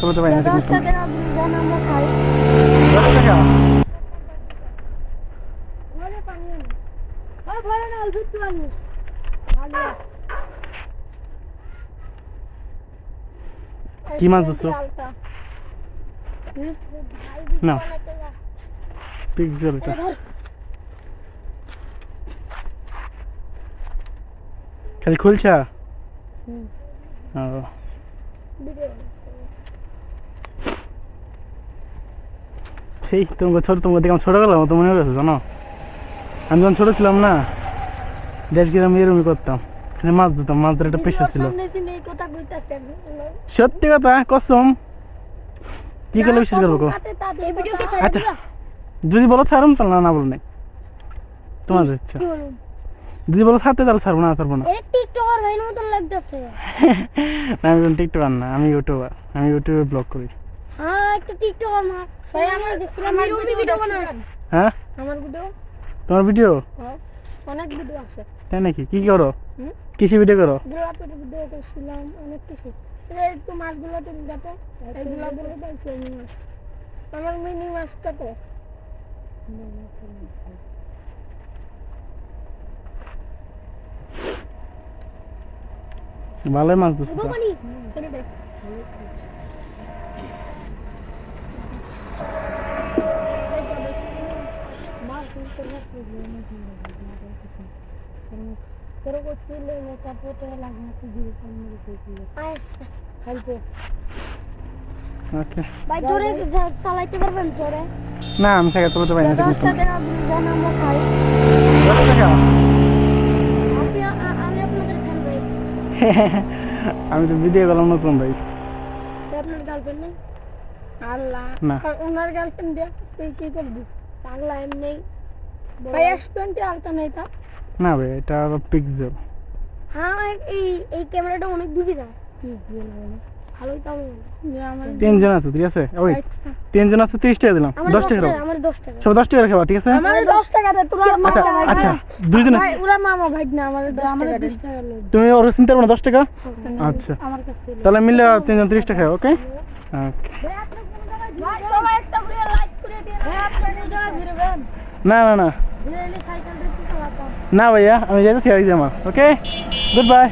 চলো তো ভাই না 10 টাকা দেন আমরা খাই। 10 টাকা ঘরে পানি আনো। ওই ঘরে না অল্প একটু পানি। ভালো। কি মাছ ধরছো? না। পিক্সেল এটা খালি খুলছা ও সেই তোমাকে তোমাকে দেখলাম ছোটবেলার মতো মনে হয়েছে জানো। আমি যখন ছোট ছিলাম না দেশ গ্রামে এরকমই করতাম, খালি মাছ ধরতাম, মাছ ধরে একটা পেশা ছিল। সত্যি কথা কসম, কি করলে বিশ্বাস করবো? আচ্ছা যদি বলো ছাড়ুন তাহলে না বলো নাই, তোমার ইচ্ছা। যদি বলো ছাড়তে তাহলে ছাড়বো না, ছাড়বো না। টিকটকার ভাইয়ের মতন লাগতেছে। আমি কোন টিকটকার না, আমি ইউটিউবার, আমি ইউটিউবে ব্লগ করি। হ্যাঁ একটা টিকটকার মা ভাই আমরা দেখছিলাম ভিডিও বানাই। হ্যাঁ আমার ভিডিও, তোমার ভিডিও হ্যাঁ অনেক ভিডিও আছে। তাই নাকি? কি করো? কিসে ভিডিও করো? গোলাপের ভিডিও করছিলাম অনেক কিছু। এই তো মাছগুলো তুমি দেখো, এইগুলা বলে পাইছি আমি মাছ। আমার মিনি মাছটা তো ভালোই মাছ ধরছো তো। বাবানি এটা দেখ। तेरे को चिल्ले में कपोटे लगना तुझे ऊपर मेरे को चिल्ले आए हेल्प ওকে भाई जोरे চালাইতে পারবেন জোরে না আমি সাইকেল চালাতে পারি না। 10 টাকা দেন আমরা খাই। 10 টাকা আমি আপনাদের ফ্যান ভাই। আমি তো ভিডিও করলাম নতুন ভাই। আপনার গার্লফ্রেন্ড নেই? আল্লাহ না। আর ওনার গার্লফ্রেন্ড দিয়ে তুই কি করবি? পাগলা এমনি ভাই S20 আলটা নেই তা? না ভাই এটা পিক্সেল। হ্যাঁ এই ক্যামেরাটা অনেক দূরে যায়। পিক্সেল বলে ভালোই তো আমার 3 জন আছে, ঠিক আছে? ওই 3 জন আছে, 30 টাকা দিলাম। 10 টাকা দাও। আমার 10 টাকা। সব 10 টাকা খাবা, ঠিক আছে? আমার 10 টাকা দে তোর মামা। আচ্ছা দুই জন ভাই ওরা মামা ভাই না আমার 10 টাকা দে। তুমি ওর চিন্তা করো না, 10 টাকা। আচ্ছা আমার কাছে তাহলে মিলে 3 জন 30 টাকা, ওকে? ওকে ভাই সবাই একটা করে লাইক করে দিন। ভাই আপনারা যাবেন ভিড়বেন। না না না ভিড়লে সাইকেলটা কি চালাতাম। না ভাইয়া, আমি যাইতেছি আর আমার। Okay good bye.